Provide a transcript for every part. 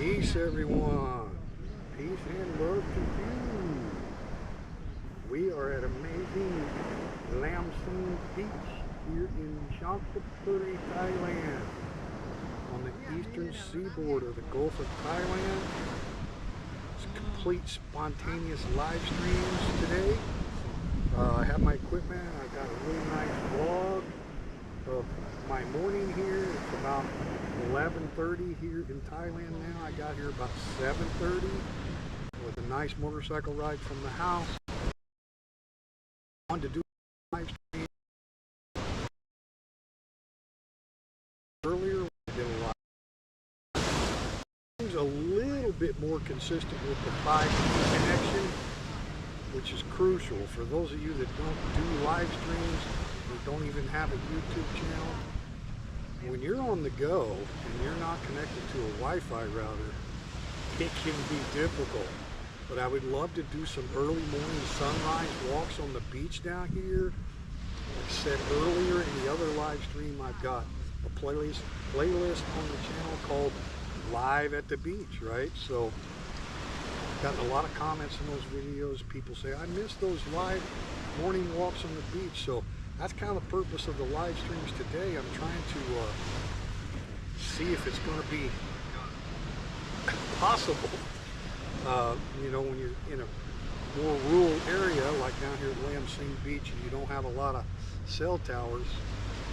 Peace, everyone. Peace and love to you. We are at amazing Lamsing Beach here in Tranquil, Thailand, on the Eastern Seaboard of the Gulf of Thailand. It's complete spontaneous live streams today. I have my equipment. I got a really nice vlog of my morning here. It's about 11:30 here in Thailand now. I got here about 7:30 with a nice motorcycle ride from the house. I wanted to do a live stream earlier. I did a lot. It's a little bit more consistent with the 5G connection, which is crucial for those of you that don't do live streams or don't even have a YouTube channel. When you're on the go and you're not connected to a Wi-Fi router, it can be difficult. But I would love to do some early morning sunrise walks on the beach down here. Like I said earlier in the other live stream, I've got a playlist on the channel called Live at the Beach, right? So I've gotten a lot of comments in those videos. People say, I miss those live morning walks on the beach. So that's kind of the purpose of the live streams today. I'm trying to see if it's going to be possible. You know, when you're in a more rural area, like down here at Lamsing Beach, and you don't have a lot of cell towers,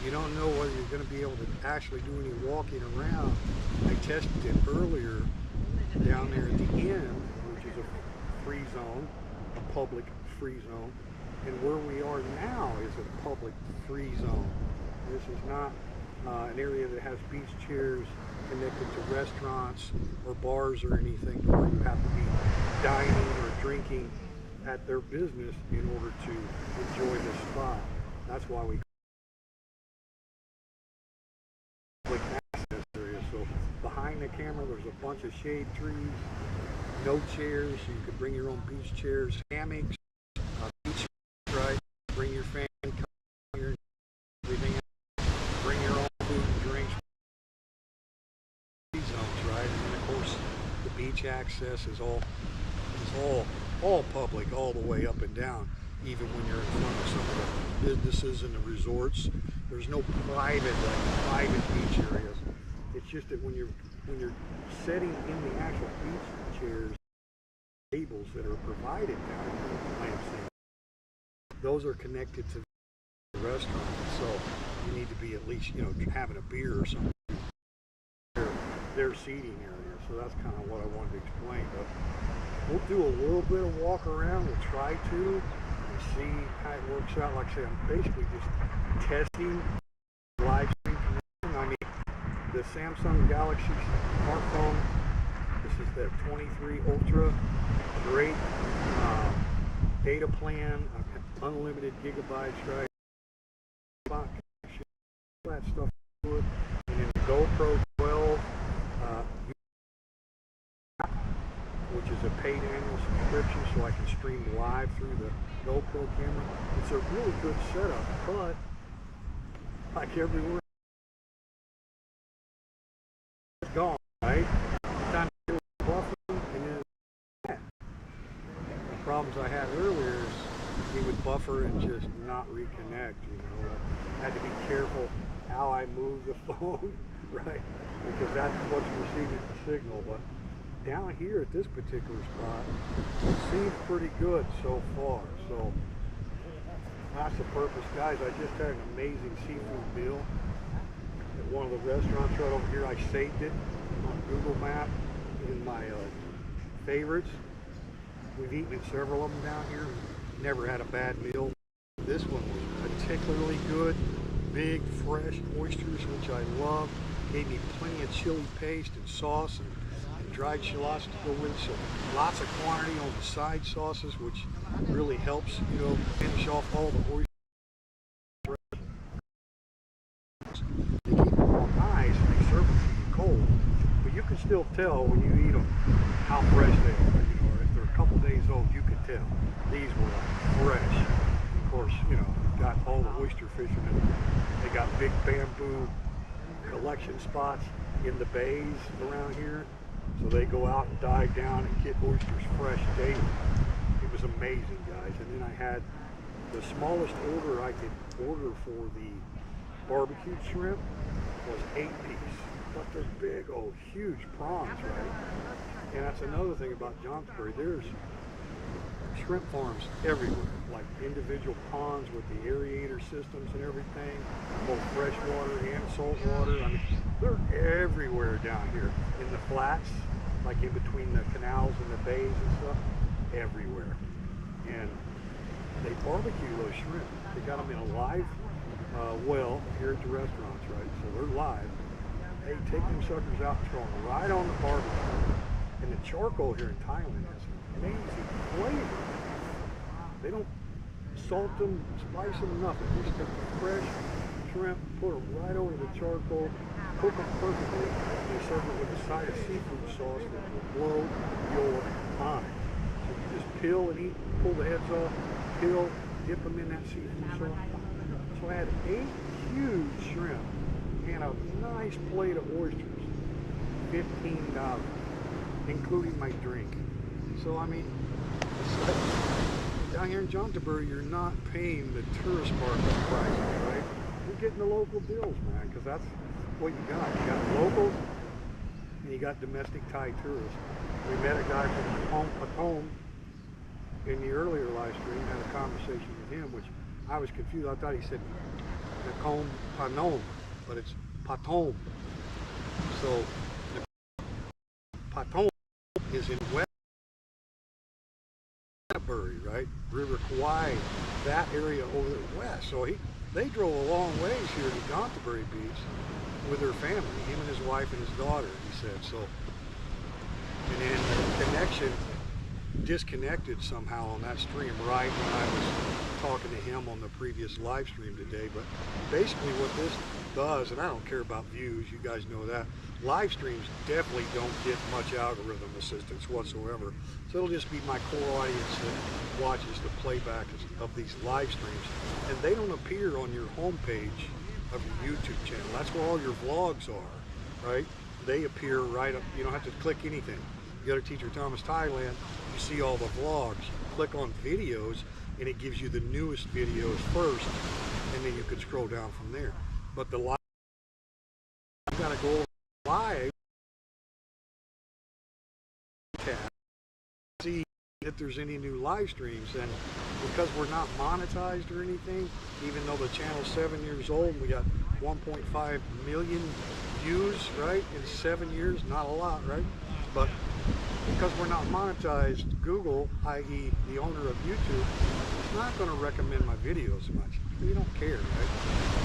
you don't know whether you're going to be able to actually do any walking around. I tested it earlier down there at the end, which is a free zone, a public free zone. And where we are now is a public free zone. This is not an area that has beach chairs connected to restaurants or bars or anything where you have to be dining or drinking at their business in order to enjoy this spot. That's why we public access area. So behind the camera there's a bunch of shade trees, no chairs, so you could bring your own beach chairs, hammocks, beach right? Bring your fan, everything. Bring your own food and drinks. Zones, right? And then of course the beach access is all public, all the way up and down. Even when you're in front of some of the businesses and the resorts, there's no private beach areas. It's just that when you're sitting in the actual beach chairs, tables that are provided down in Lansing, those are connected to the restaurant, so you need to be at least, you know, having a beer or something. Their seating area, so that's kind of what I wanted to explain. But we'll do a little bit of walk around. We'll try to and see how it works out. Like I say, I'm basically just testing live stream connection. I mean, the Samsung Galaxy smartphone. This is the 23 Ultra. Great data plan. Unlimited gigabytes, right? That stuff. And then the GoPro 12, which is a paid annual subscription, so I can stream live through the GoPro camera. It's a really good setup, but like everywhere, it's gone, right? Time to do a buffer, and then the problems I had earlier is he would buffer and just not reconnect, you know. I had to be careful how I move the phone, right? Because that's what's receiving the signal. But down here at this particular spot, it seems pretty good so far. So that's the purpose, guys. I just had an amazing seafood meal at one of the restaurants right over here. I saved it on Google Maps in my favorites. We've eaten at several of them down here. Never had a bad meal. This one was particularly good. Big, fresh oysters, which I love. Gave me plenty of chili paste and sauce and dried shallots to go with it. So lots of quantity on the side sauces, which really helps, you know, finish off all the oysters. They keep them on ice and they serve them to you cold. But you can still tell when you eat them how fresh they are. You know, if they're a couple days old, you can tell. These were like fresh. Of course, you know, got all the oyster fishermen. They got big bamboo collection spots in the bays around here. So they go out and dive down and get oysters fresh daily. It was amazing, guys. And then I had the smallest order I could order for the barbecued shrimp was 8-piece. But they're big, old, huge prawns, right? And that's another thing about Johnsbury. There's shrimp farms everywhere, like individual ponds with the aerator systems and everything, both freshwater and saltwater. I mean, they're everywhere down here in the flats, like in between the canals and the bays and stuff, everywhere. And they barbecue those shrimp. They got them in a live well here at the restaurants, right? So they're live. They take them suckers out and throw them right on the barbecue. And the charcoal here in Thailand has amazing flavor. They don't salt them, spice them, nothing. They just take the fresh shrimp, put them right over the charcoal, cook them perfectly, and they serve it with a side of seafood sauce that will blow your mind. So you just peel and eat, pull the heads off, peel, dip them in that seafood sauce. So I had 8 huge shrimp and a nice plate of oysters, $15, including my drink. So I mean, it's like, down here in Johnsbury, you're not paying the tourist market prices, right? You're getting the local deals, man, because that's what you got. You got locals and you got domestic Thai tourists. We met a guy from Patong in the earlier live stream, had a conversation with him, which I was confused. I thought he said Nakhon Phanom, but it's Patong. So Patong is in West Johnsbury, right? River Kauai, that area over there west. So they drove a long ways here to Johnsbury Beach with their family, him and his wife and his daughter, he said. So, and then the connection disconnected somehow on that stream right when I was talking to him on the previous live stream today. But basically what this does, and I don't care about views, you guys know that, live streams definitely don't get much algorithm assistance whatsoever. So it'll just be my core audience that watches the playback of these live streams, and they don't appear on your homepage of your YouTube channel. That's where all your vlogs are, right? They appear right up. You don't have to click anything. You go to Teacher Thomas Thailand, you see all the vlogs. You click on videos, and it gives you the newest videos first, and then you can scroll down from there. But the live, you gotta go live tab, see if there's any new live streams. And because we're not monetized or anything, even though the channel's 7 years old and we got 1.5 million views, right, in 7 years, not a lot, right? But because we're not monetized, Google, i.e. the owner of YouTube, is not going to recommend my videos much. You don't care, right?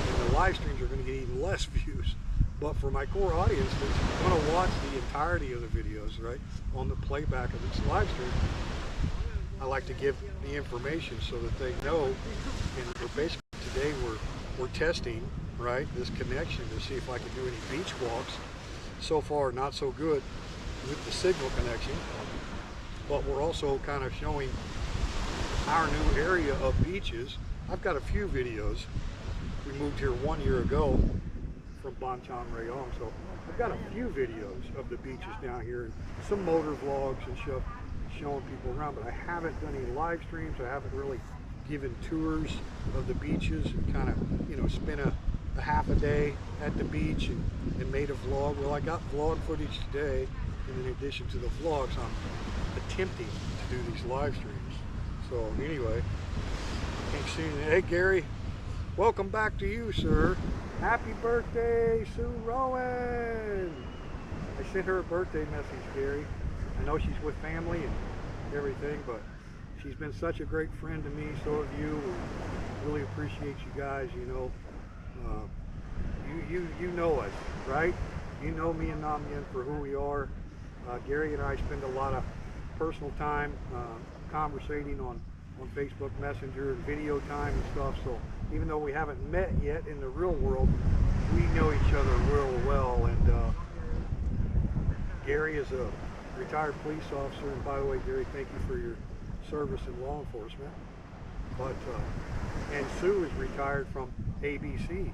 And the live streams are going to get even less views. But for my core audience that's going to watch the entirety of the videos, right, on the playback of this live stream, I like to give the information so that they know. And we're basically today we're testing, right, this connection to see if I can do any beach walks. So far, not so good with the signal connection, but we're also kind of showing our new area of beaches. I've got a few videos. We moved here 1 year ago from Banchang Rayong, so I've got a few videos of the beaches down here and some motor vlogs and stuff showing people around, but I haven't done any live streams. I haven't really given tours of the beaches and kind of, you know, spent a half a day at the beach and made a vlog. Well, I got vlog footage today, and in addition to the vlogs, I'm attempting to do these live streams. So anyway, can't see anything. Hey Gary, welcome back to you, sir. Happy birthday, Sue Rowan. I sent her a birthday message, Gary. I know she's with family and everything, but she's been such a great friend to me. So have you. We really appreciate you guys. You know, you know us, right? You know me and Nam Yen for who we are. Gary and I spend a lot of personal time conversating on Facebook Messenger and video time and stuff. So even though we haven't met yet in the real world, we know each other real well. And Gary is a retired police officer. And by the way, Gary, thank you for your service in law enforcement. But and Sue is retired from ABC,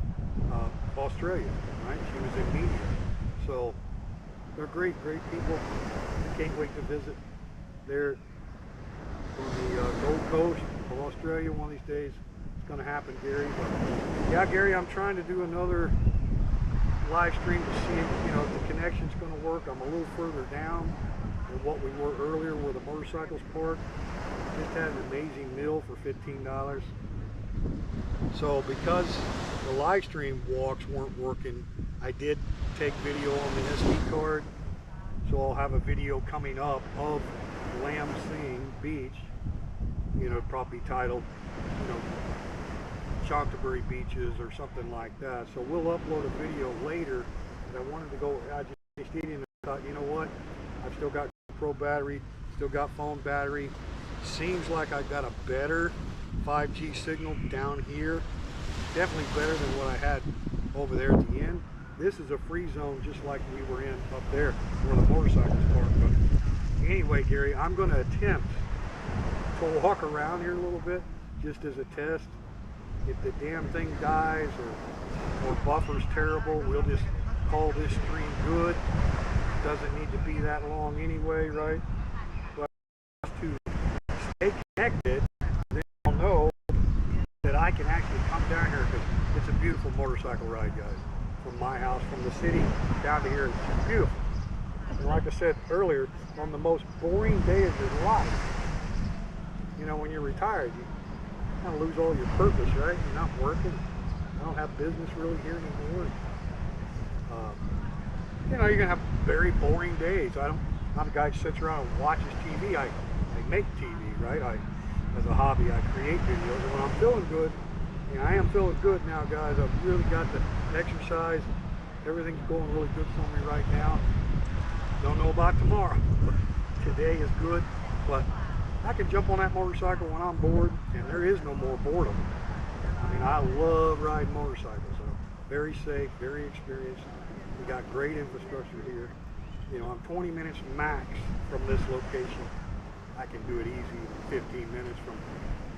Australia, right? She was in media. So they're great people. Can't wait to visit there on the Gold Coast of Australia one of these days. It's going to happen, Gary. But yeah, Gary, I'm trying to do another live stream to see if the connection's going to work. I'm a little further down than what we were earlier where the motorcycles parked. Just had an amazing meal for $15. So because the live stream walks weren't working, I did take video on the SD card. So I'll have a video coming up of Lam Sing Beach, probably titled, Chantaburi Beaches or something like that. So we'll upload a video later. But I wanted to go, I just didn't, thought, you know what, I've still got Pro battery, still got phone battery. Seems like I got a better 5G signal down here. Definitely better than what I had over there at the end. This is a free zone just like we were in up there where the motorcycles parked. But anyway, Gary, I'm going to attempt to walk around here a little bit just as a test. If the damn thing dies or buffer's terrible, we'll just call this stream good. Doesn't need to be that long anyway, right? But to stay connected, then I'll know that I can actually come down here because it's a beautiful motorcycle ride, guys. From my house, from the city down to here, it's beautiful. And like I said earlier, on the most boring day of your life, when you're retired, you kind of lose all your purpose, right? You're not working. I don't have business really here anymore. You're gonna have very boring days. I'm not a guy who sits around and watches TV. I make TV, right? As a hobby, I create videos. And when I'm feeling good, and I am feeling good now, guys. I've really got the exercise. Everything's going really good for me right now. Don't know about tomorrow, but today is good. But I can jump on that motorcycle when I'm bored, and there is no more boredom. I mean, I love riding motorcycles. So very safe, very experienced. We got great infrastructure here. I'm 20 minutes max from this location. I can do it easy, 15 minutes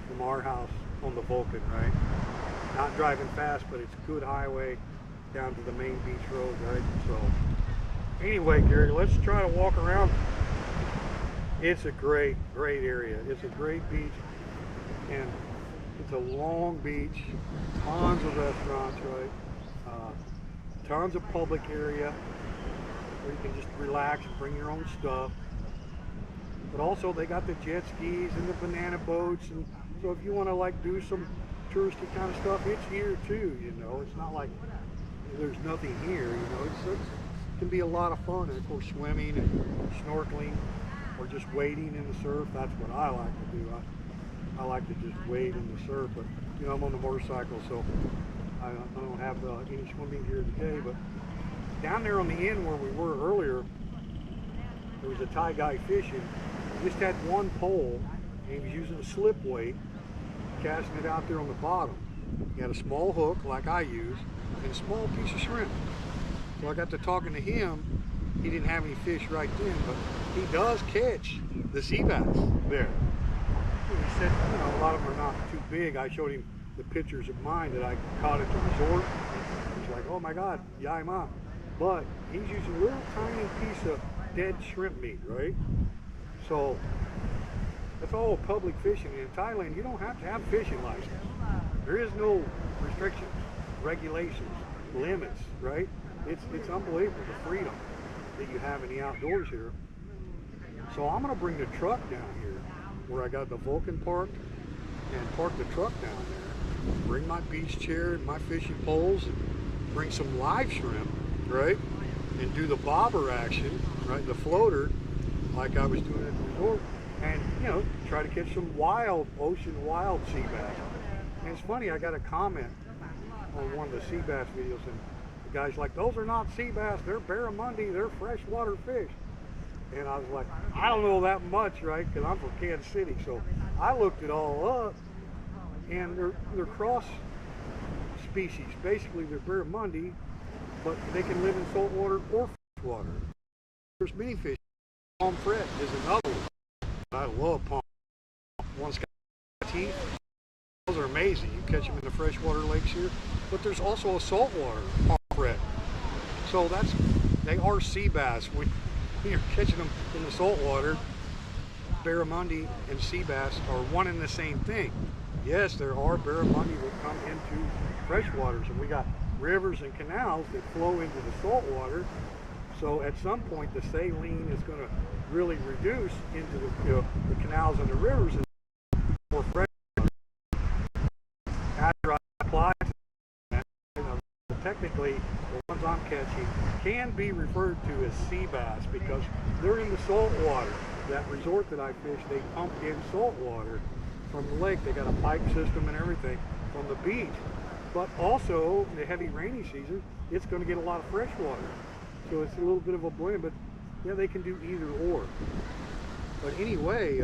from our house on the Vulcan, right? Not driving fast, but it's a good highway down to the main beach road, right? So anyway, Gary, let's try to walk around. It's a great area. It's a great beach, and it's a long beach, tons of restaurants, right? Tons of public area where you can just relax and bring your own stuff. But also they got the jet skis and the banana boats, and so if you want to do some touristy kind of stuff, it's here too. It's not like there's nothing here. It can be a lot of fun. And of course, swimming and snorkeling, or just wading in the surf. That's what I like to do. I like to just wade in the surf. But I'm on the motorcycle, so I don't have any swimming gear today. But down there on the end where we were earlier, there was a Thai guy fishing. He just had one pole, and he was using a slip weight, casting it out there on the bottom. He had a small hook like I use, and a small piece of shrimp. So I got to talking to him. He didn't have any fish right then, but he does catch the sea bass there. He said, a lot of them are not too big. I showed him the pictures of mine that I caught at the resort. He's like, oh my God, yaima. But he's using a little tiny piece of dead shrimp meat, right? So that's all public fishing. In Thailand, you don't have to have a fishing license. There is no restrictions, regulations, limits, right? It's unbelievable, the freedom that you have in the outdoors here. So I'm gonna bring the truck down here where I got the Vulcan parked, and park the truck down there. Bring my beach chair and my fishing poles, and bring some live shrimp, right? And do the bobber action, right? The floater, like I was doing at the resort, and try to catch some ocean wild sea bass. And it's funny, I got a comment on one of the sea bass videos, and the guy's like, those are not sea bass, they're barramundi, they're freshwater fish. And I was like, I don't know that much, right? Because I'm from Kansas City, so I looked it all up, and they're cross species. Basically, they're barramundi, but they can live in salt water or fresh water. There's many fish. Pomfret is another one. I love pomfret. One's got teeth. Those are amazing. You catch them in the freshwater lakes here. But there's also a saltwater pomfret. So that's they are sea bass. When you're catching them in the saltwater, barramundi and sea bass are one and the same thing. Yes, there are barramundi that come into freshwaters, and we got rivers and canals that flow into the saltwater. So at some point, the saline is going to really reduce into the canals and the rivers, and more fresh. After I apply to that, technically, the ones I'm catching can be referred to as sea bass because they're in the salt water. That resort that I fish, they pump in salt water from the lake. They got a pipe system and everything from the beach. But also, in the heavy rainy season, it's going to get a lot of fresh water. So it's a little bit of a blend, but yeah, they can do either or. But anyway,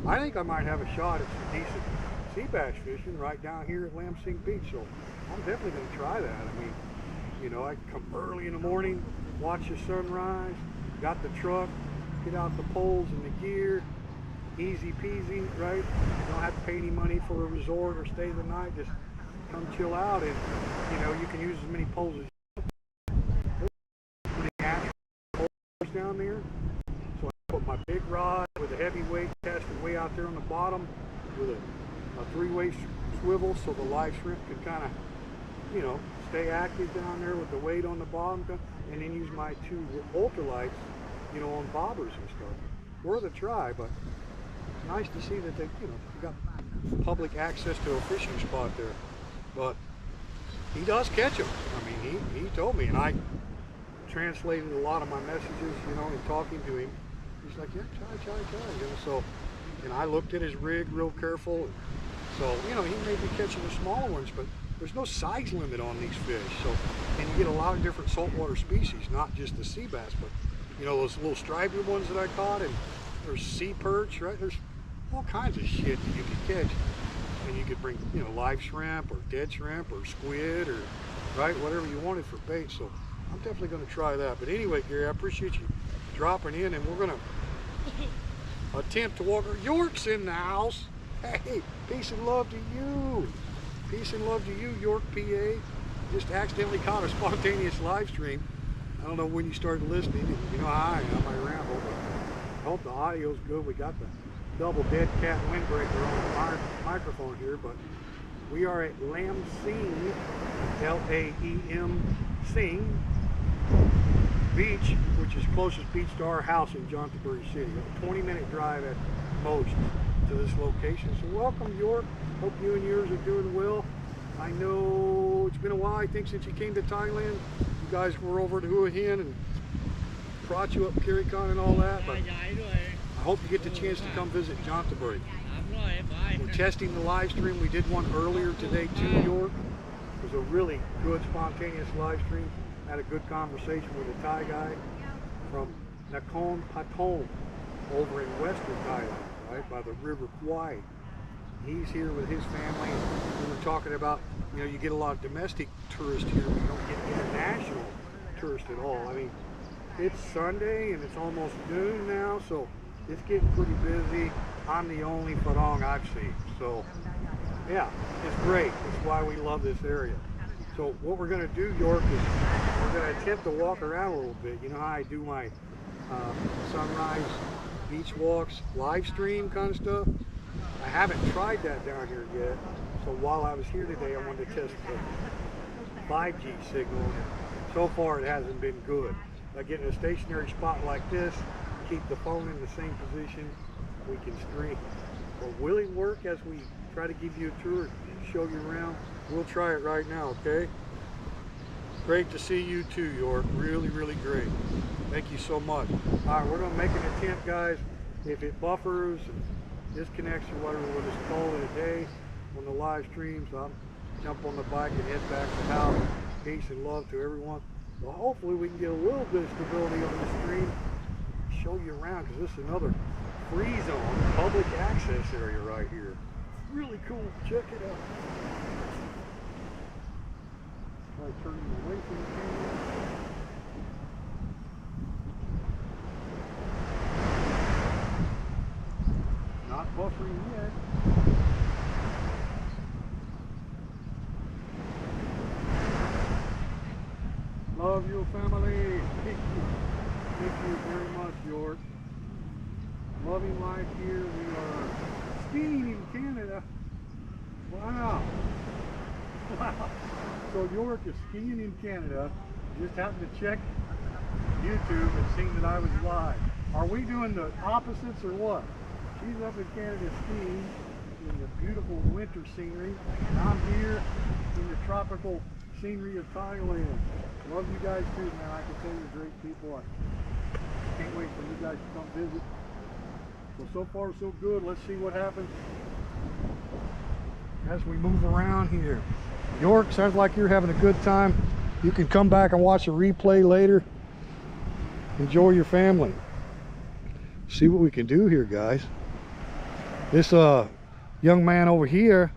I think I might have a shot at some decent sea bass fishing right down here at Lam Sing Beach. So I'm definitely going to try that. I mean, you know, I come early in the morning, watch the sunrise, got the truck, get out the poles and the gear, easy peasy, right? You don't have to pay any money for a resort or stay the night, just come chill out, and you know, you can use as many poles as down there. So I put my big rod with a heavy weight tested way out there on the bottom with a three-way swivel so the live shrimp can kind of, you know, stay active down there with the weight on the bottom, and then use my two ultralights, you know, on bobbers and stuff. Worth a try, but it's nice to see that they, you know, got public access to a fishing spot there. But he does catch them. I mean, he told me, and I translated a lot of my messages, you know, in talking to him. He's like, yeah, try, you know. So, and I looked at his rig real careful. And so, you know, he may be catching the smaller ones, but there's no size limit on these fish. So, and you get a lot of different saltwater species, not just the sea bass, but you know, those little striped ones that I caught, and there's sea perch, right? There's all kinds of shit that you can catch. And you could bring, you know, live shrimp or dead shrimp or squid or, right, whatever you wanted for bait. So I'm definitely going to try that. But anyway, Gary, I appreciate you dropping in, and we're going to attempt to walk. York's in the house. Hey, peace and love to you. Peace and love to you, York, PA. Just accidentally caught a spontaneous live stream. I don't know when you started listening. You know how I am, I ramble, but I hope the audio's good. We got the double dead cat windbreaker on the microphone here, but we are at Lam Sing, L-A-E-M Sing Beach, which is closest beach to our house in Jontaburi City. A 20-minute drive at most to this location. So welcome, York. Hope you and yours are doing well. I know it's been a while, I think, since you came to Thailand. You guys were over to Hua Hin and brought you up Kirikon and all that, but I hope you get the chance to come visit Jontaburi. We're testing the live stream. We did one earlier today too, York. It was a really good spontaneous live stream. Had a good conversation with a Thai guy from Nakhon Pathom over in western Thailand, right by the River Kwai. He's here with his family, and we were talking about, you know, you get a lot of domestic tourists here, but you don't get international tourists at all. I mean, it's Sunday and it's almost noon now, so it's getting pretty busy. I'm the only Farang I've seen. So, yeah, it's great. That's why we love this area. So what we're going to do, York, is we're going to attempt to walk around a little bit. You know how I do my sunrise beach walks, live stream kind of stuff? I haven't tried that down here yet. So while I was here today, I wanted to test the 5G signal. So far, it hasn't been good. By getting a stationary spot like this, keep the phone in the same position, we can stream. But will it work as we try to give you a tour and show you around? We'll try it right now, okay? Great to see you too, York. Really, really great. Thank you so much. All right, we're gonna make an attempt, guys. If it buffers, disconnects or whatever, we'll just call it a day on the live stream. So I'll jump on the bike and head back to the house. Peace and love to everyone. Well, hopefully we can get a little bit of stability on the stream, show you around, because this is another free zone, public access area right here. Really cool. Check it out. Try turning away from the camera. Not buffering yet. Love you, family. Peace. Thank you very much, York. Loving life here. We are skiing in Canada. Wow. Wow. So York is skiing in Canada. Just happened to check YouTube and seen that I was live. Are we doing the opposites or what? She's up in Canada skiing in the beautiful winter scenery, and I'm here in the tropical scenery of Thailand. Love you guys too, man. I can tell you're great people. I can't wait for you guys to come visit. So far so good. Let's see what happens as we move around here. York, sounds like you're having a good time. You can come back and watch a replay later. Enjoy your family. See what we can do here, guys. This young man over here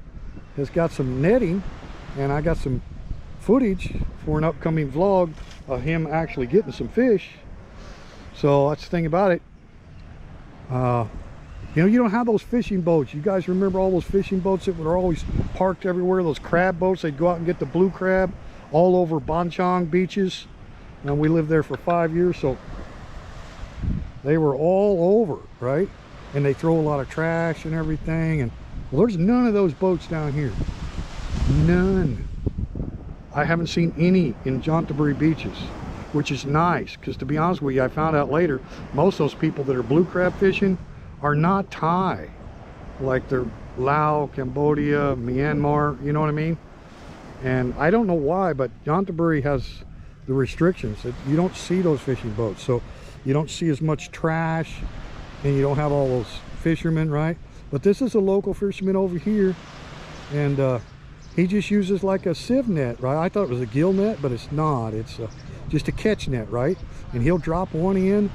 has got some netting, and I got some footage for an upcoming vlog of him actually getting some fish. So that's the thing about it. You know, you don't have those fishing boats. You guys remember all those fishing boats that were always parked everywhere? Those crab boats. They'd go out and get the blue crab all over Bonchong beaches. And we lived there for 5 years, so they were all over, right? And they throw a lot of trash and everything. And well, there's none of those boats down here. None. I haven't seen any in Chantaburi beaches, which is nice, because to be honest with you, I found out later, most of those people that are blue crab fishing are not Thai. Like they're Laos, Cambodia, Myanmar, you know what I mean? And I don't know why, but Chantaburi has the restrictions that you don't see those fishing boats. So you don't see as much trash, and you don't have all those fishermen, right? But this is a local fisherman over here, and he just uses like a sieve net, right? I thought it was a gill net, but it's not. It's just a catch net, right? And he'll drop one in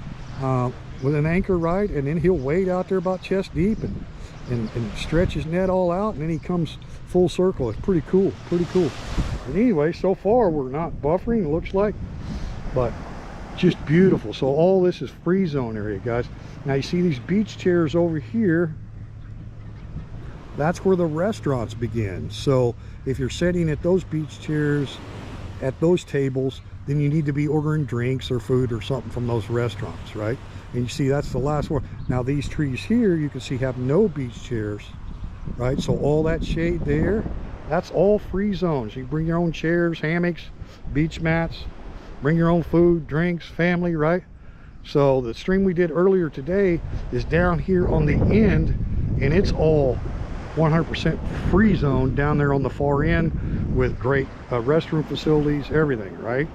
with an anchor, right? And then he'll wade out there about chest deep and stretch his net all out, and then he comes full circle. It's pretty cool, pretty cool. And anyway, so far we're not buffering, it looks like, but just beautiful. So all this is free zone area, guys. Now you see these beach chairs over here. That's where the restaurants begin. So if you're sitting at those beach chairs, at those tables, then you need to be ordering drinks or food or something from those restaurants, right? And you see that's the last one. Now these trees here, you can see have no beach chairs, right? So all that shade there, that's all free zones. You bring your own chairs, hammocks, beach mats, bring your own food, drinks, family, right? So the stream we did earlier today is down here on the end, and it's all 100% free zone down there on the far end with great restroom facilities, everything, right?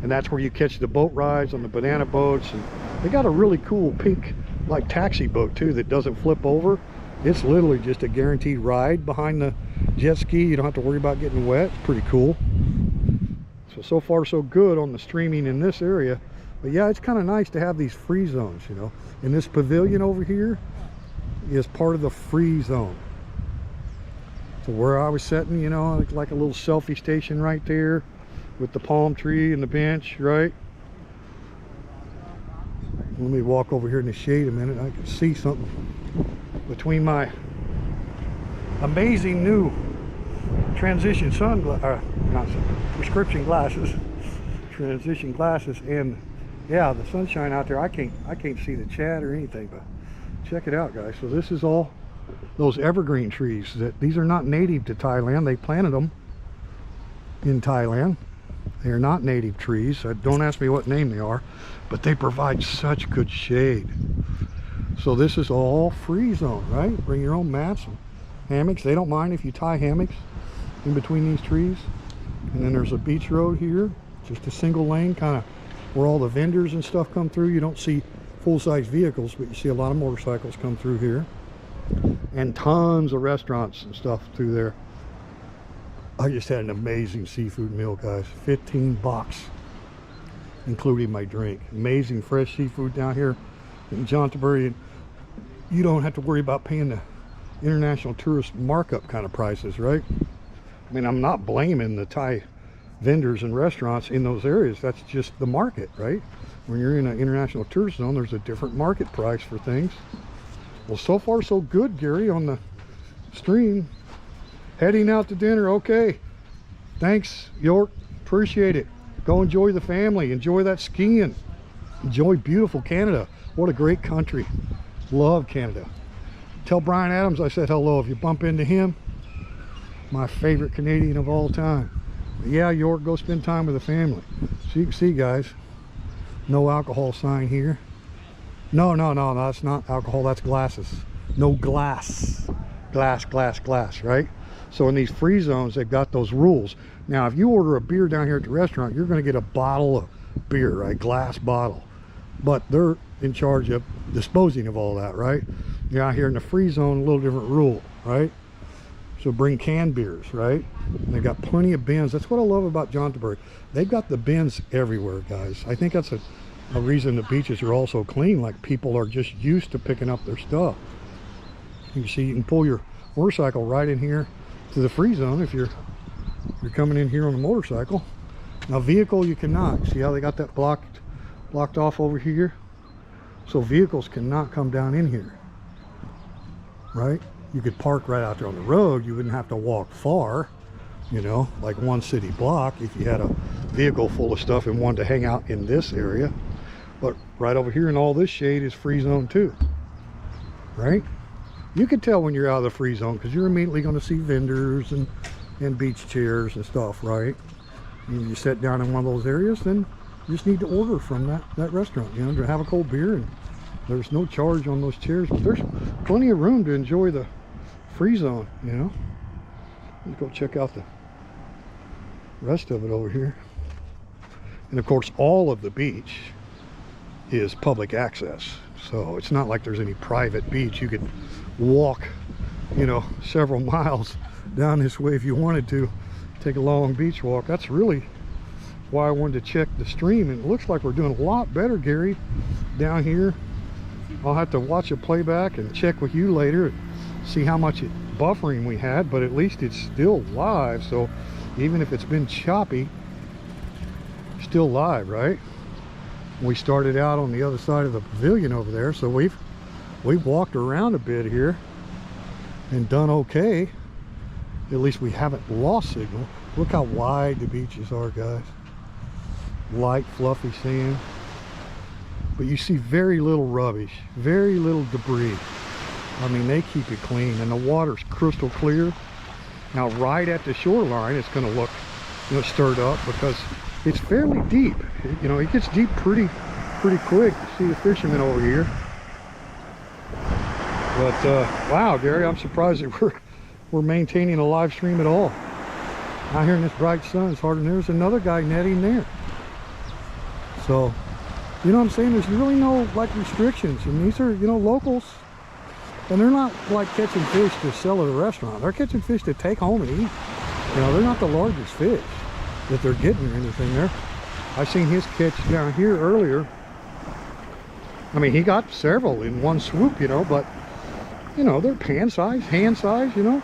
And that's where you catch the boat rides on the banana boats. And they got a really cool pink like taxi boat too that doesn't flip over. It's literally just a guaranteed ride behind the jet ski. You don't have to worry about getting wet. It's pretty cool. So far so good on the streaming in this area. But yeah, it's kind of nice to have these free zones, you know. And this pavilion over here is part of the free zone. So where I was sitting, you know, like a little selfie station right there with the palm tree and the bench, right? Let me walk over here in the shade a minute. I can see something between my amazing new transition prescription glasses, transition glasses, and yeah, the sunshine out there. I can't see the chat or anything, but check it out, guys. So this is all those evergreen trees. These are not native to Thailand. They planted them in Thailand. They are not native trees. Don't ask me what name they are, but they provide such good shade. So this is all free zone, right? Bring your own mats and hammocks. They don't mind if you tie hammocks in between these trees. And then there's a beach road here, just a single lane, kind of where all the vendors and stuff come through. You don't see full-size vehicles, but you see a lot of motorcycles come through here, and tons of restaurants and stuff through there. I just had an amazing seafood meal, guys. 15 bucks, including my drink. Amazing fresh seafood down here in Chantaburi. You don't have to worry about paying the international tourist markup kind of prices, right? I mean, I'm not blaming the Thai vendors and restaurants in those areas. That's just the market, right? When you're in an international tourist zone, there's a different market price for things. Well, so far so good, Gary, on the stream. Heading out to dinner. Okay, thanks, York, appreciate it. Go enjoy the family, enjoy that skiing, enjoy beautiful Canada. What a great country. Love Canada. Tell Brian Adams I said hello if you bump into him. My favorite Canadian of all time. But yeah, York, go spend time with the family. So you can see, guys, no alcohol sign here. No, that's not alcohol, that's glasses. No glass. Glass, right? So in these free zones, they've got those rules. Now, if you order a beer down here at the restaurant, you're going to get a bottle of beer, right? Glass bottle. But they're in charge of disposing of all that, right? You're out here in the free zone, a little different rule, right? So bring canned beers, right? And they got plenty of bins. That's what I love about Jontaberg. They've got the bins everywhere, guys. I think that's a reason the beaches are all so clean. Like, people are just used to picking up their stuff. You see, you can pull your motorcycle right in here to the free zone if you're coming in here on a motorcycle. Now, vehicle you cannot. See how they got that blocked off over here? So vehicles cannot come down in here, right? You could park right out there on the road. You wouldn't have to walk far, you know, like one city block if you had a vehicle full of stuff and wanted to hang out in this area. But right over here in all this shade is free zone too, right? You can tell when you're out of the free zone because you're immediately going to see vendors and beach chairs and stuff, right? And if you sit down in one of those areas, then you just need to order from that restaurant, you know, to have a cold beer, and there's no charge on those chairs. But there's plenty of room to enjoy the free zone, you know. Let's go check out the rest of it over here. And of course, all of the beach is public access, so it's not like there's any private beach. You could walk, you know, several miles down this way if you wanted to, take a long beach walk. That's really why I wanted to check the stream, and it looks like we're doing a lot better, Gary, down here. I'll have to watch a playback and check with you later, see how much buffering we had, but at least it's still live. So even if it's been choppy, still live, right? We started out on the other side of the pavilion over there, so we've walked around a bit here and done okay. At least we haven't lost signal. Look how wide the beaches are, guys. Light, fluffy sand. But you see very little rubbish, very little debris. I mean, they keep it clean, and the water's crystal clear. Now, right at the shoreline, it's going to look, you know, stirred up because it's fairly deep. You know, it gets deep pretty quick. See the fishermen over here. But wow, Gary, I'm surprised that we're maintaining a live stream at all. Out here in this bright sun, it's hard to know. There's another guy netting there. So, you know what I'm saying? There's really no, like, restrictions. And these are, you know, locals. And they're not, like, catching fish to sell at a restaurant. They're catching fish to take home and eat. You know, they're not the largest fish that they're getting or anything there. I seen his catch down here earlier. I mean, he got several in one swoop, you know, but, you know, they're pan size, hand size, you know.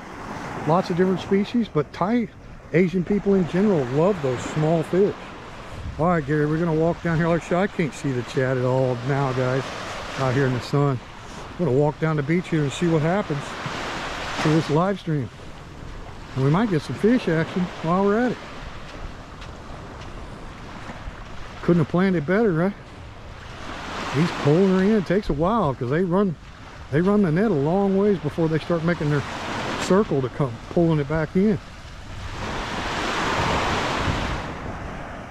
Lots of different species, but Thai Asian people in general love those small fish. All right, Gary, we're going to walk down here. Like I said, I can't see the chat at all now, guys, out here in the sun. I'm going to walk down the beach here and see what happens to this live stream. And we might get some fish action while we're at it. Couldn't have planned it better, right? He's pulling her in. It takes a while because they run the net a long ways before they start making their circle to come pulling it back in.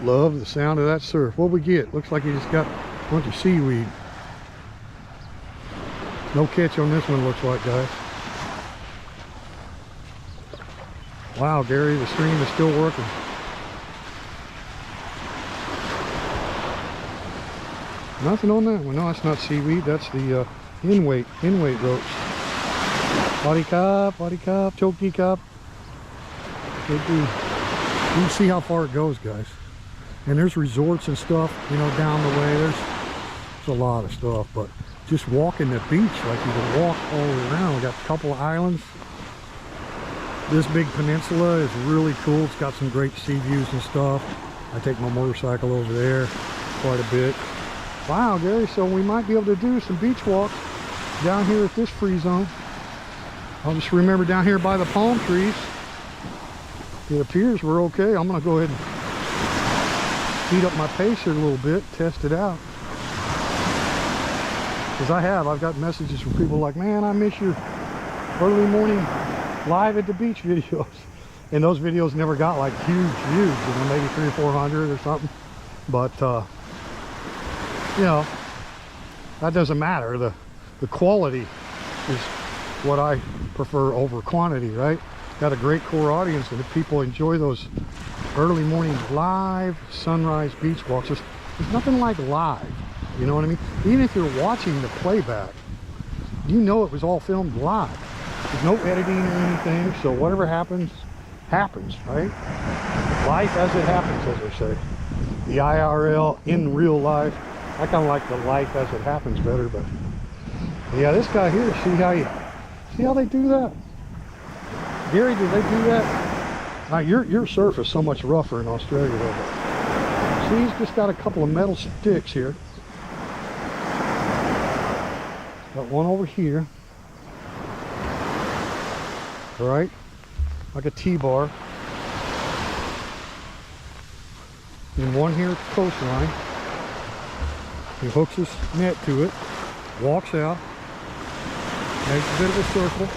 Love the sound of that surf. What we get? Looks like he just got a bunch of seaweed. No catch on this one, looks like, guys. Wow, Gary, the stream is still working. Nothing on that one. No, that's not seaweed. That's the in-weight roach. Body cop, choky cop. You can see how far it goes, guys. And there's resorts and stuff, you know, down the way. There's a lot of stuff, but just walking the beach, like you can walk all the way around. We got a couple of islands. This big peninsula is really cool. It's got some great sea views and stuff. I take my motorcycle over there quite a bit. Wow, Gary, so we might be able to do some beach walks down here at this free zone. I'll just remember down here by the palm trees, it appears we're okay. I'm going to go ahead and speed up my pace here a little bit, test it out. Because I've got messages from people like, man, I miss your early morning live at the beach videos. And those videos never got like huge views, you know, maybe 300 or 400 or something. But, you know, that doesn't matter. The quality is what I prefer over quantity, right? Got a great core audience, and if people enjoy those early morning live sunrise beach walks, there's nothing like live, you know what I mean? Even if you're watching the playback, you know it was all filmed live. There's no editing or anything, so whatever happens, happens, right? Life as it happens, as they say. The IRL in real life. I kind of like the life as it happens better, but yeah, this guy here, see how they do that? Gary, do they do that? Now, your surf is so much rougher in Australia, though. But see, he's just got a couple of metal sticks here. Got one over here. All right, like a T-bar. And one here at the coastline. He hooks his net to it, walks out, makes a bit of a circle.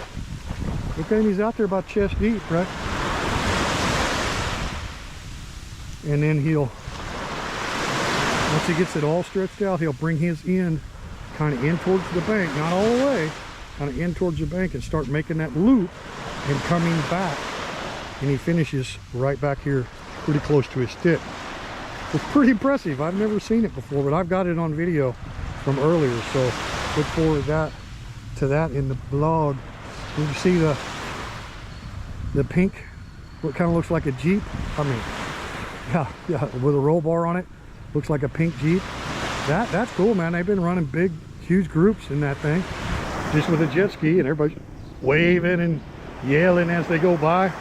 Look at him, he's out there about chest deep, right? And then once he gets it all stretched out, he'll bring his end kind of in towards the bank, not all the way, kind of in towards the bank, and start making that loop and coming back. And he finishes right back here, pretty close to his stick. It's pretty impressive. I've never seen it before, but I've got it on video from earlier, so look forward to that in the blog. You see the pink, what kind of looks like a Jeep? I mean, yeah, with a roll bar on it, looks like a pink Jeep. That's cool, man. They've been running big, huge groups in that thing, just with a jet ski, and everybody's waving and yelling as they go by.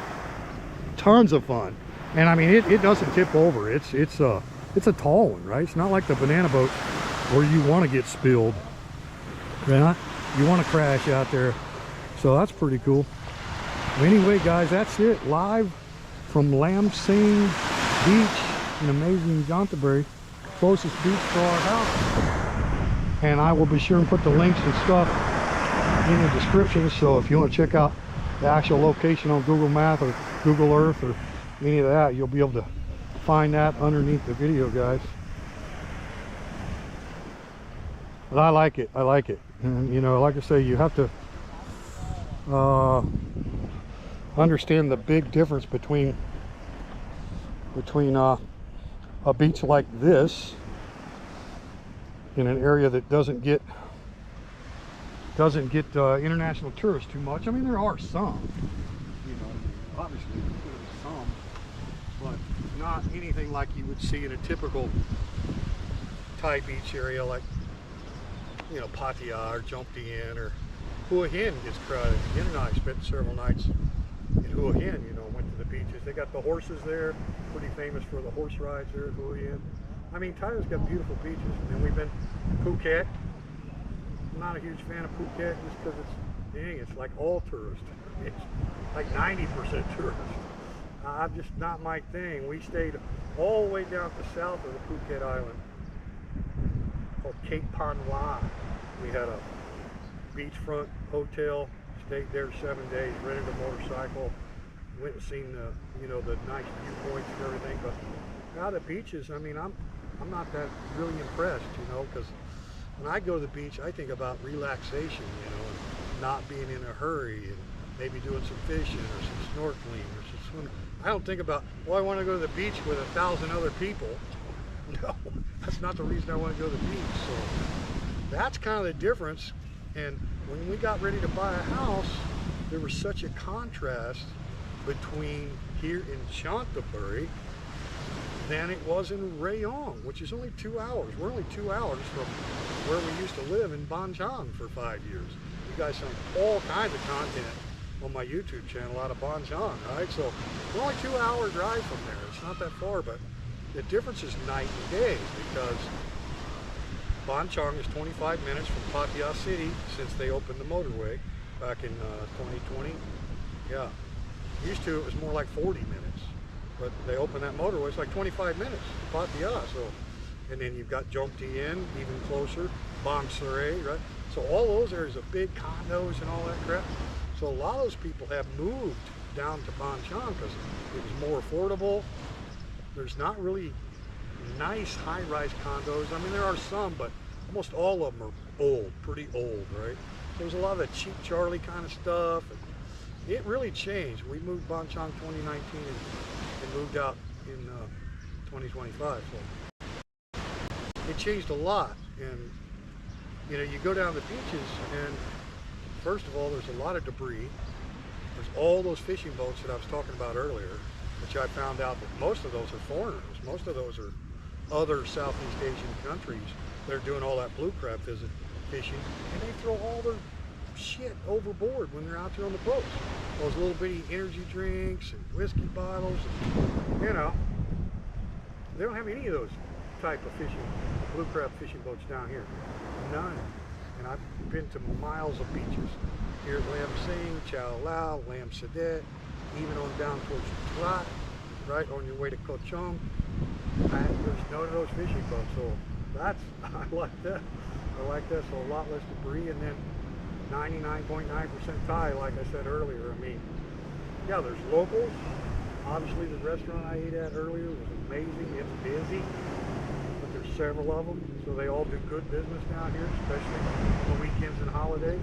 Tons of fun. And I mean, it doesn't tip over. It's a tall one, right? It's not like the banana boat where you want to get spilled, right? You want to crash out there. So that's pretty cool. Anyway, guys, that's it. Live from Lam Sing Beach in amazing Canterbury, closest beach to our house. And I will be sure and put the links and stuff in the description. So if you want to check out the actual location on Google Maps or Google Earth or any of that, you'll be able to find that underneath the video, guys. But I like it. And you know, like I say, you have to understand the big difference between a beach like this in an area that doesn't get international tourists too much. I mean, there are some, you know, obviously there's some, but not anything like you would see in a typical Thai beach area, like, you know, Pattaya or Jomtien or Hua Hin gets crowded. Yin and I spent several nights in Hua Hin, you know, went to the beaches. They got the horses there, pretty famous for the horse rides there at Hua Hin. I mean, Thailand's got beautiful beaches. And then we've been to Phuket. I'm not a huge fan of Phuket just because it's like all tourist. It's like 90% tourist. I'm just not my thing. We stayed all the way down to the south of the Phuket island called Cape Phan Lan. We had a beachfront hotel, stayed there 7 days, rented a motorcycle, went and seen the, you know, the nice viewpoints and everything. But now the beaches, I mean, I'm not that really impressed, you know, because when I go to the beach, I think about relaxation, you know, and not being in a hurry, and maybe doing some fishing or some snorkeling or some swimming. I don't think about, well, I want to go to the beach with 1,000 other people. No, that's not the reason I want to go to the beach. So that's kind of the difference. And when we got ready to buy a house, there was such a contrast between here in Canterbury than it was in Rayong, which is only 2 hours. We're only 2 hours from where we used to live in Ban Chang for 5 years. You guys saw all kinds of content on my YouTube channel out of Ban Chang, right? So we're only 2 hour drive from there. It's not that far, but the difference is night and day, because Ban Chang is 25 minutes from Pattaya City since they opened the motorway back in 2020. Yeah, used to it was more like 40 minutes. but they open that motorway. It's like 25 minutes to Pattaya. So, and then you've got Jomtien even closer, Bang Sere, right? So all those areas of big condos and all that crap. So a lot of those people have moved down to Banchang because it was more affordable. There's not really nice high-rise condos. I mean, there are some, but almost all of them are old, pretty old, right? There's a lot of the cheap Charlie kind of stuff. And it really changed. We moved Banchang 2019 and moved out in 2025. So it changed a lot. And you know, you go down the beaches, and first of all, there's a lot of debris. There's all those fishing boats that I was talking about earlier, which I found out that most of those are foreigners. Most of those are other Southeast Asian countries that are doing all that blue crab fishing, and they throw all their shit overboard when they're out there on the boats. Those little bitty energy drinks and whiskey bottles, and, you know, they don't have any of those type of fishing, blue crab fishing boats down here. None. And I've been to miles of beaches here at Lam Sing, Chow Lao, Lam Sadet, even on down towards Trat, right on your way to Koh Chong. And there's none of those fishing boats, so that's, I like that. I like that, so a lot less debris, and then 99.9% Thai, like I said earlier. I mean, yeah, there's locals. Obviously, the restaurant I ate at earlier was amazing. It's busy, but there's several of them, so they all do good business down here, especially on the weekends and holidays.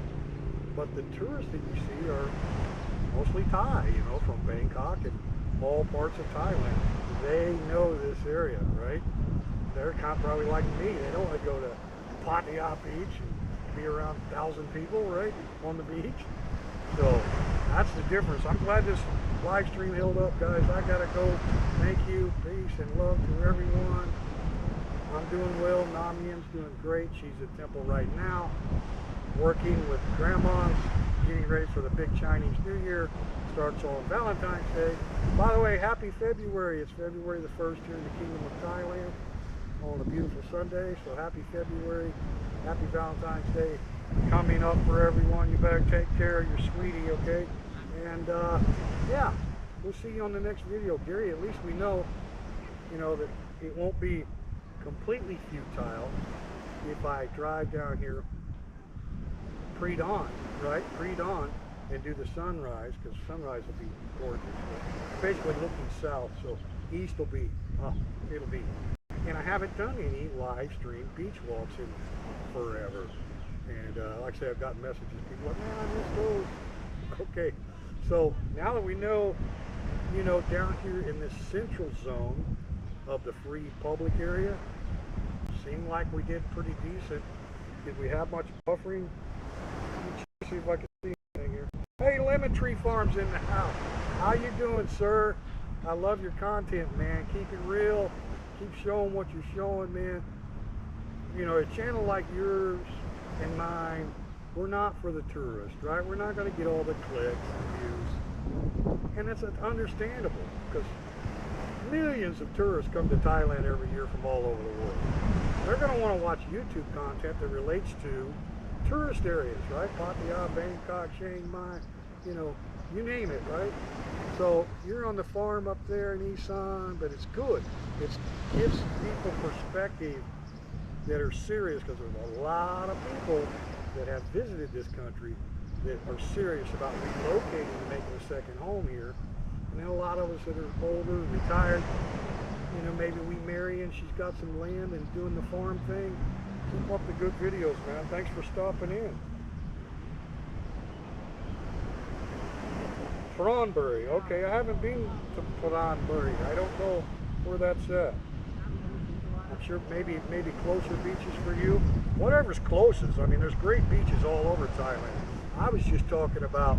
But the tourists that you see are mostly Thai, you know, from Bangkok and all parts of Thailand. They know this area, right? They're kind of probably like me. They don't want to go to Pattaya Beach and be around 1,000 people, right, on the beach. So that's the difference. I'm glad this live stream held up, guys. I gotta go. Thank you, peace and love to everyone. I'm doing well. Namien's doing great. She's at temple right now, working with grandmas, getting ready for the big Chinese New Year. Starts on Valentine's Day. By the way, happy February. It's February the 1st here in the Kingdom of Thailand on a beautiful Sunday. So happy February. Happy Valentine's Day coming up for everyone. You better take care of your sweetie, okay? And yeah, we'll see you on the next video. Gary, at least we know, you know, that it won't be completely futile if I drive down here pre-dawn, right? Pre-dawn, and do the sunrise, because sunrise will be gorgeous. But basically looking south, so east will be, it'll be. And I haven't done any live stream beach walks in forever. And like I say, I've gotten messages, people like, man, I missed those. Okay, so now that we know, you know, down here in this central zone of the free public area, seemed like we did pretty decent. Did we have much buffering? Let me see if I can see anything here. Hey, Lemon Tree Farm's in the house. How you doing, sir? I love your content, man. Keep it real. Keep showing what you're showing, man. You know, a channel like yours and mine, we're not for the tourist, right? We're not going to get all the clicks and views. And it's understandable, because millions of tourists come to Thailand every year from all over the world. They're going to want to watch YouTube content that relates to tourist areas, right? Pattaya, Bangkok, Chiang Mai, you know, you name it, right? So you're on the farm up there in Isan, but it's good. It gives people perspective that are serious, because there's a lot of people that have visited this country that are serious about relocating and making a second home here. And then a lot of us that are older, retired, you know, maybe we marry and she's got some land and doing the farm thing. Keep up the good videos, man. Thanks for stopping in. Thronbury. Okay, I haven't been to Thronbury. I don't know where that's at. I'm sure maybe closer beaches for you. Whatever's closest. I mean, there's great beaches all over Thailand. I was just talking about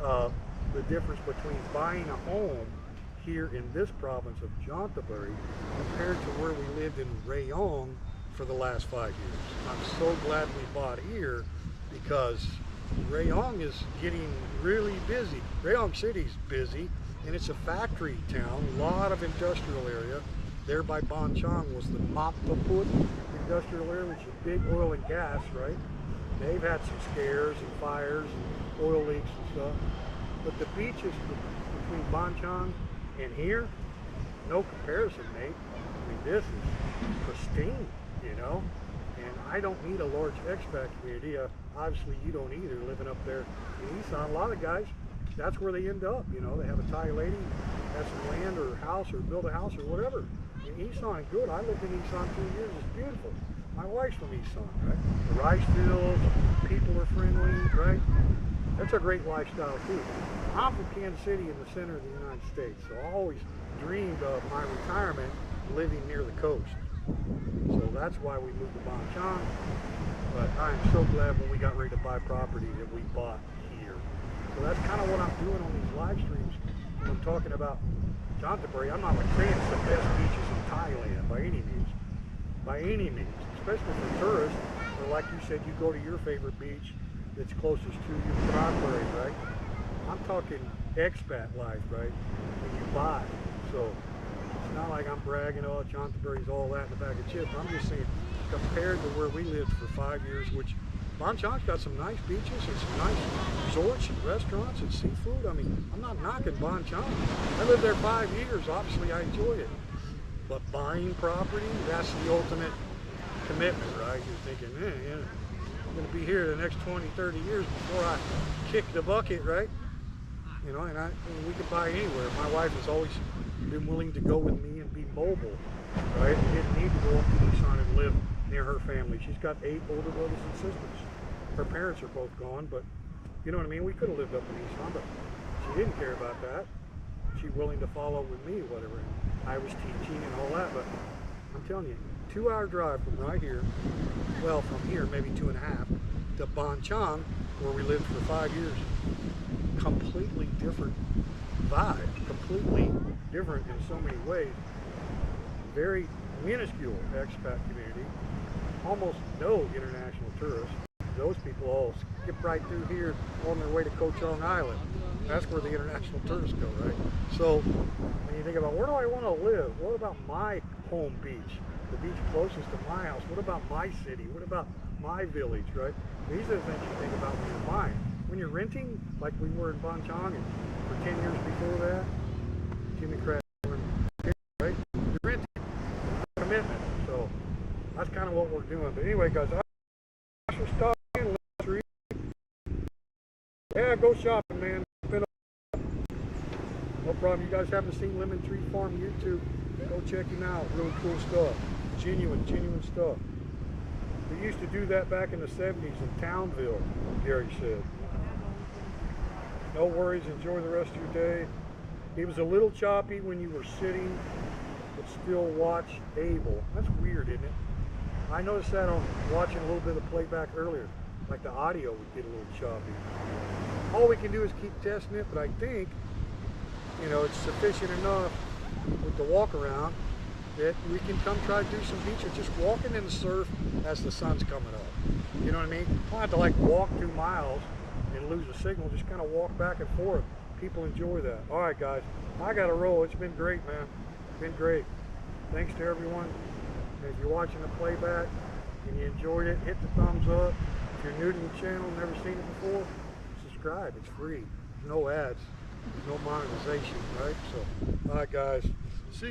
the difference between buying a home here in this province of Chanthaburi compared to where we lived in Rayong for the last 5 years. I'm so glad we bought here, because Rayong is getting really busy. Rayong City's busy, and it's a factory town, a lot of industrial area. There by Banchang was the Mapaput industrial area, which is big oil and gas, right? They've had some scares and fires and oil leaks and stuff. But the beaches between Banchang and here, no comparison, mate. I mean, this is pristine, you know? And I don't need a large expat community. Obviously, you don't either, living up there in Isan. A lot of guys, that's where they end up, you know? They have a Thai lady, has some land or house, or build a house or whatever. In Isan, good. I lived in Isan 2 years. It's beautiful. My wife's from Isan, right? The rice fields, people are friendly, right? That's a great lifestyle too. I'm from Kansas City in the center of the United States, so I always dreamed of my retirement living near the coast. So that's why we moved to Ban Chang. But I am so glad when we got ready to buy property that we bought here. So that's kind of what I'm doing on these live streams when I'm talking about Chantaburi. I'm not like saying it's the best beaches in Thailand by any means. By any means. Especially for tourists, or like you said, you go to your favorite beach that's closest to you, Tranquil, right? I'm talking expat life, right? When you buy. So it's not like I'm bragging, oh, Chantaburi's all that in the bag of chips. I'm just saying, compared to where we lived for 5 years, which Ban Chang's got some nice beaches and some nice resorts and restaurants and seafood. I mean, I'm not knocking Ban Chang. I lived there 5 years. Obviously, I enjoyed it. But buying property, that's the ultimate commitment, right? You're thinking, man, yeah, I'm going to be here the next 20, 30 years before I kick the bucket, right? You know, and we can buy anywhere. My wife has always been willing to go with me and be mobile, right? We didn't need to go up to Isan and live near her family. She's got 8 older brothers and sisters. Her parents are both gone, but you know what I mean? We could have lived up in Isan, but she didn't care about that. She's willing to follow with me, whatever. I was teaching and all that, but I'm telling you, 2-hour drive from right here, well, from here, maybe 2.5, to Ban Chang, where we lived for 5 years. Completely different vibe, completely different in so many ways. Very minuscule expat community, almost no international tourists. Those people all skip right through here on their way to Koh Chang Island. That's where the international tourists go, right? So when you think about where do I want to live, what about my home beach, the beach closest to my house? What about my city? What about my village, right? These are the things you think about when you're buying. When you're renting, like we were in Ban Chang, and for 10 years before that, Jimmy Crash, right? You're renting, commitment. So that's kind of what we're doing. But anyway, guys, I should stop in. Let's read. Yeah, go shopping, man. No problem. You guys haven't seen Lemon Tree Farm YouTube, go check him out. Really cool stuff. Genuine stuff. We used to do that back in the 70s in Townville, Gary said. No worries. Enjoy the rest of your day. It was a little choppy when you were sitting, but still watch able. That's weird, isn't it? I noticed that on watching a little bit of playback earlier. Like the audio would get a little choppy. All we can do is keep testing it, but I think, you know, it's sufficient enough with the walk around that we can come try to do some beaches, just walking in the surf as the sun's coming up. You know what I mean? I don't have to like walk 2 miles and lose a signal, just kind of walk back and forth. People enjoy that. All right, guys, I got to roll. It's been great, man. It's been great. Thanks to everyone. And if you're watching the playback and you enjoyed it, hit the thumbs up. If you're new to the channel, never seen it before, subscribe. It's free. There's no ads. There's no monetization, right? So, all right, guys.